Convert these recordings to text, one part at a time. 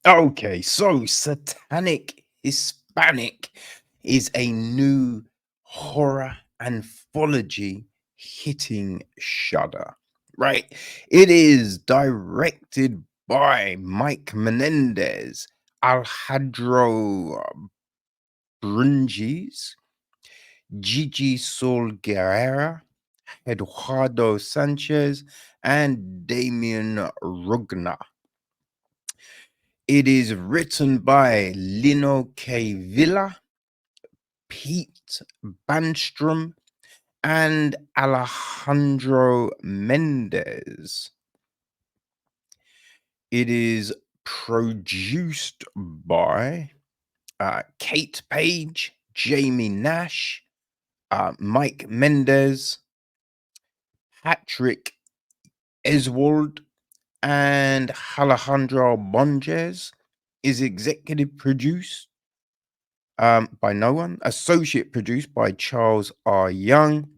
Okay, so Satanic Hispanic is a new horror anthology hitting Shudder. Right? It is directed by Mike Menendez, Alejandro Brugués, Gigi Saul Guerrero, Eduardo Sanchez, and Demian Rugna. It is written by Lino K. Villa, Pete Bandstrom, and Alejandro Mendez. It is produced by Kate Page, Jamie Nash, Mike Mendez, Patrick Eswald, and Alejandro Bonges. Is executive produced by no one. Associate produced by Charles R. Young.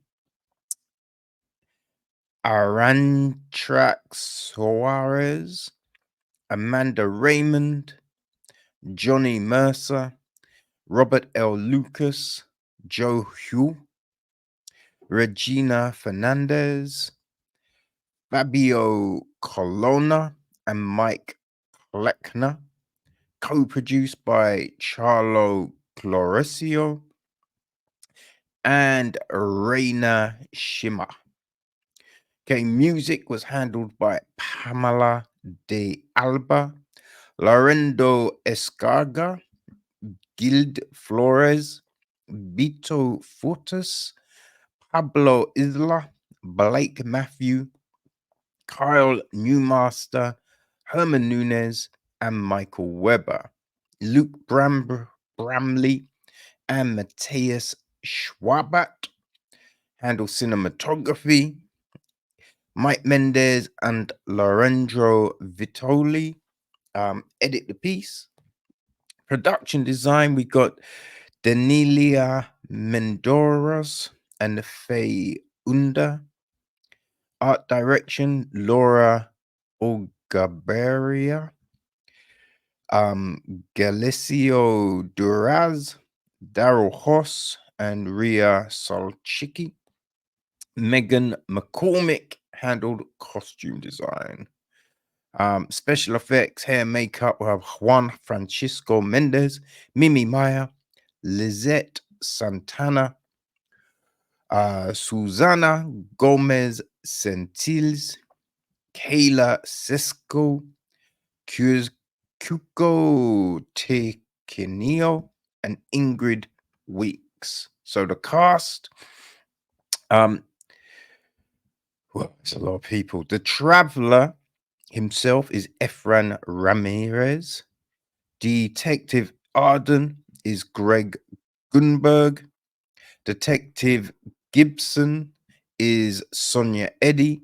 Arantrax Suarez, Amanda Raymond, Johnny Mercer, Robert L. Lucas, Joe Hugh, Regina Fernandez, Fabio Colonna, and Mike Kleckner. Co-produced by Charlo Florencio and Reina Shimmer. Okay, music was handled by Pamela de Alba, Lorenzo Escarga, Gild Flores, Vito Fortes, Pablo Isla, Blake Matthew, Kyle Newmaster, Herman Nunez, and Michael Weber, Luke Bramley, and Matthias Schwabat handle cinematography. Mike Mendez and Lorenzo Vitoli edit the piece. Production design, we got Danilia Mendoras and Faye Unda. Art direction, Laura Ogaberia. Galicio Duraz, Daryl Hoss, and Ria Solchicki. Megan McCormick handled costume design. Special effects, hair, makeup, we have Juan Francisco Mendez, Mimi Maya, Lizette Santana, Susana Gomez Sentiles, Kayla Cisco, Kuko Tekinio, and Ingrid Weeks. So the cast, well, it's a lot of people. The Traveler himself is Efran Ramirez. Detective Arden is Greg Gunberg. Detective Gibson is Sonia Eddy.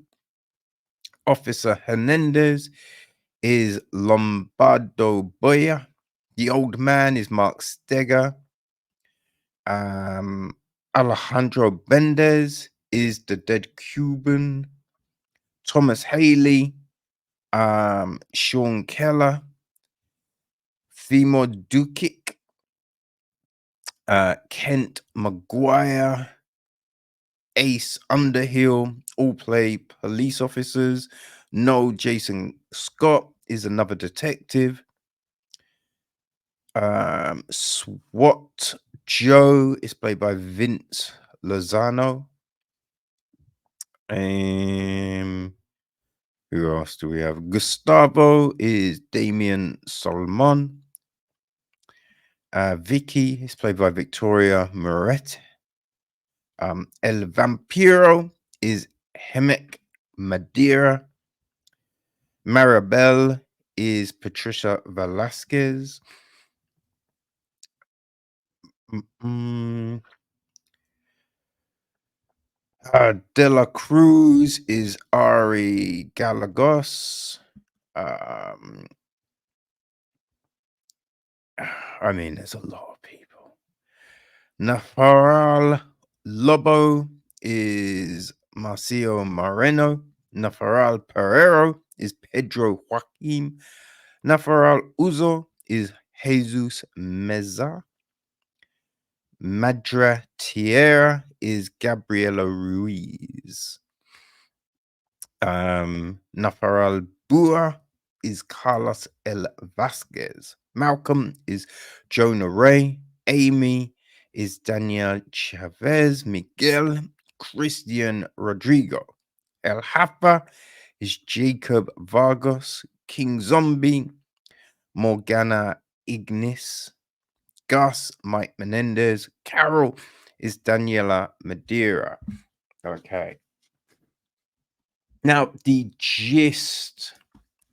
Officer Hernandez is Lombardo Boya. The Old Man is Mark Steger. Alejandro Mendez is the Dead Cuban. Thomas Haley, Sean Keller, Themo Dukic, Kent Maguire, Ace Underhill, all play police officers. No, Jason Scott is another detective. SWAT Joe is played by Vince Lozano. Who else do we have? Gustavo is Damian Solomon. Vicky is played by Victoria Moret. El Vampiro is Hemek Madeira. Maribel is Patricia Velasquez. De La Cruz is Ari Galagos. I mean, there's a lot of people. Nafaral Lobo is Marcio Moreno. Nafaral Pereiro is Pedro Joaquim Nafaral Uzo is Jesus Meza. Madra Tierra is Gabriela Ruiz. Nafaral Bua is Carlos L. Vasquez. Malcolm is Jonah Ray. Amy is Daniel Chavez. Miguel Christian Rodrigo. El Hafa is Jacob Vargas. King Zombie, Morgana Ignis. Gus, Mike Menendez. Carol is Daniela Madeira. Okay. Now, the gist,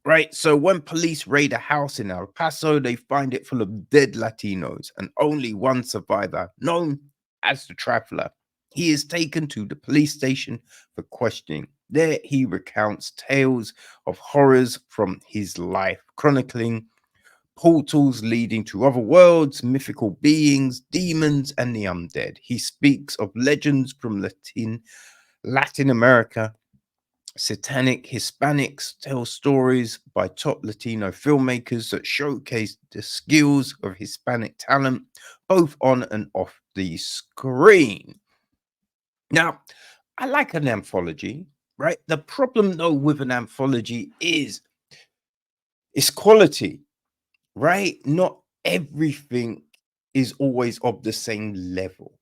right? So, when police raid a house in El Paso, they find it full of dead Latinos and only one survivor, known as the Traveler. He is taken to the police station for questioning. There, he recounts tales of horrors from his life, chronicling portals leading to other worlds, mythical beings, demons, and the undead. He speaks of legends from Latin America. Satanic Hispanics tell stories by top Latino filmmakers that showcase the skills of Hispanic talent, both on and off the screen. Now, I like an anthology, right? The problem, though, with an anthology is its quality, right? Not everything is always of the same level,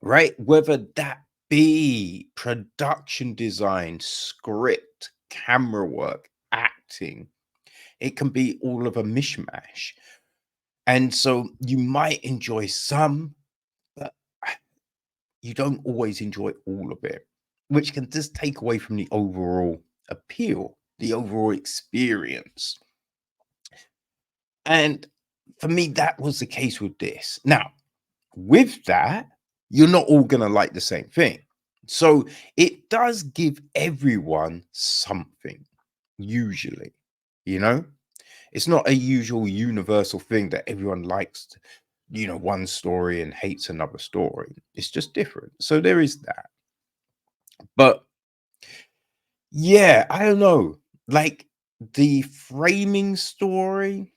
right? Whether that be production design, script, camera work, acting, it can be all of a mishmash. And so you might enjoy some, but you don't always enjoy all of it, which can just take away from the overall appeal, the overall experience. And for me, that was the case with this. Now, with that, you're not all going to like the same thing. So it does give everyone something, usually, you know? It's not a usual universal thing that everyone likes, one story and hates another story. It's just different. So there is that. But yeah, I don't know. Like the framing story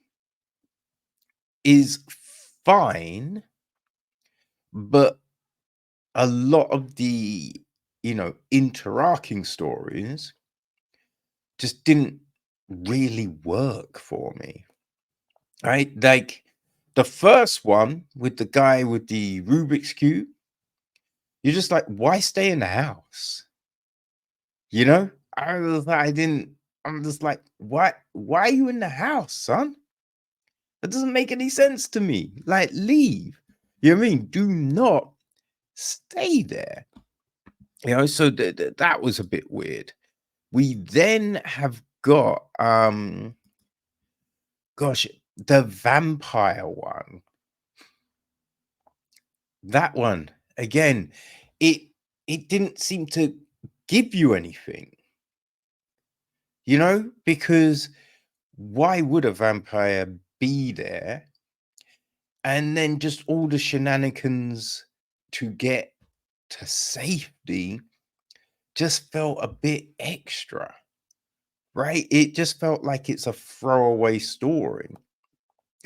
is fine, but a lot of the interarching stories just didn't really work for me, right? Like the first one with the guy with the Rubik's Cube, you're just like, why stay in the house? You know, I didn't. I'm just like, why are you in the house, son? That doesn't make any sense to me. Like, leave. You know what I mean? Do not stay there. So that was a bit weird. We then have got gosh, the vampire one. That one again, it didn't seem to give you anything, because why would a vampire be there? And then just all the shenanigans to get to safety just felt a bit extra, right? It just felt like it's a throwaway story,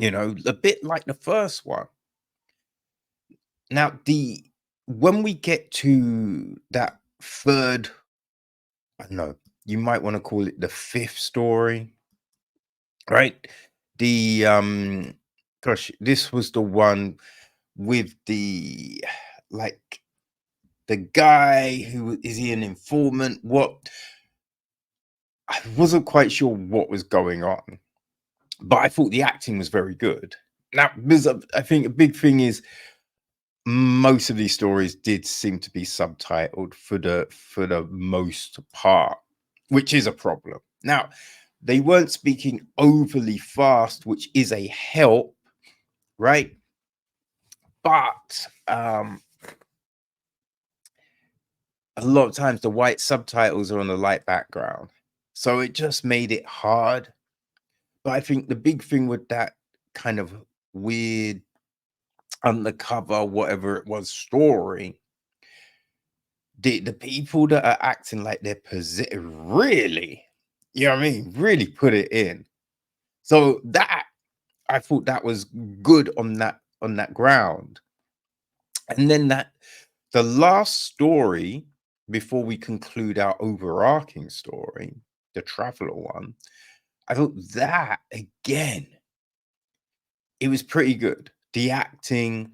a bit like the first one. Now, when we get to that third, I don't know, you might want to call it the fifth story, right? The gosh, this was the one with the like the guy who is he an informant? What I wasn't quite sure what was going on, but I thought the acting was very good. Now, because I think a big thing is most of these stories did seem to be subtitled for the most part, which is a problem. Now, they weren't speaking overly fast, which is a help, right? But a lot of times the white subtitles are on a light background, so it just made it hard. But I think the big thing with that kind of weird undercover, whatever it was, story, the people that are acting like they're really, you know what I mean, really put it in. So that, I thought that was good on that ground. And then the last story before we conclude our overarching story, the traveler one, I thought that again, it was pretty good. The acting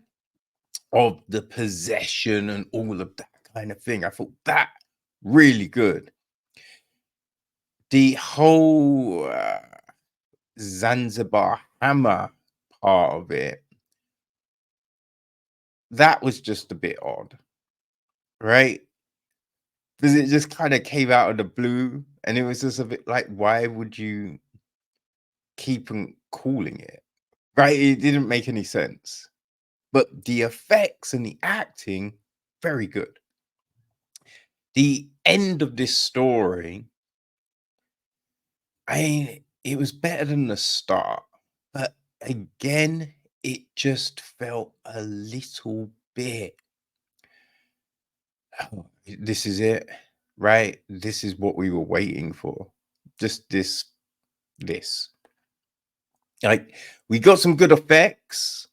of the possession and all of that kind of thing, I thought that really good. The whole Zanzibar hammer part of it, that was just a bit odd, right? Because it just kind of came out of the blue, and it was just a bit like, why would you keep on calling it? Right? It didn't make any sense. But the effects and the acting, very good. The end of this story, I mean, it was better than the start, but again, it just felt a little bit. "Oh, this is it, right? This is what we were waiting for. Just this. Like, we got some good effects,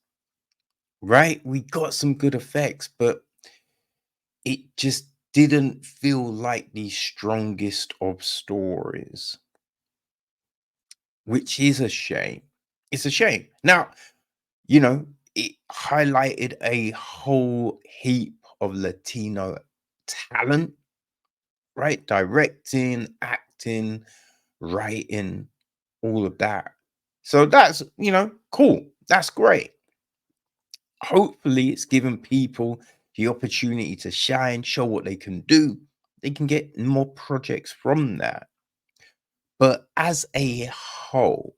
right? We got some good effects, but it just didn't feel like the strongest of stories, which is a shame. It's a shame. Now, it highlighted a whole heap of Latino talent, right? Directing, acting, writing, all of that. So that's, cool. That's great. Hopefully, it's given people the opportunity to shine, show what they can do. They can get more projects from that. But as a whole,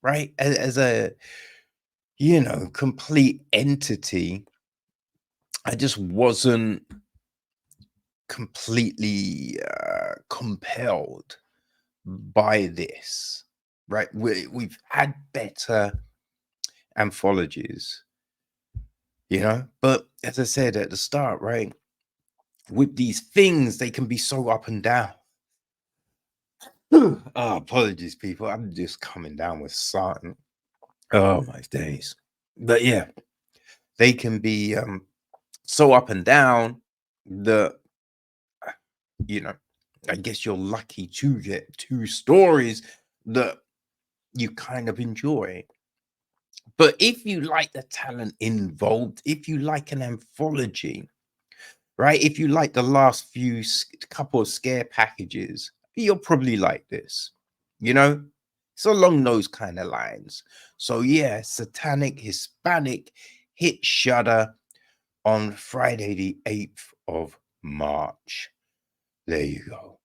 right? As a, complete entity, I just wasn't completely compelled by this, right? We've had better anthologies, but as I said at the start, right, with these things, they can be so up and down. Oh, apologies, people. I'm just coming down with something. Oh, my days. But yeah, they can be so up and down that, you know, I guess you're lucky to get two stories that you kind of enjoy. But if you like the talent involved, if you like an anthology, right? If you like the last couple of scare packages, you'll probably like this, you know? It's along those kind of lines. So yeah, Satanic Hispanic hit Shudder on Friday the 8th of March. There you go.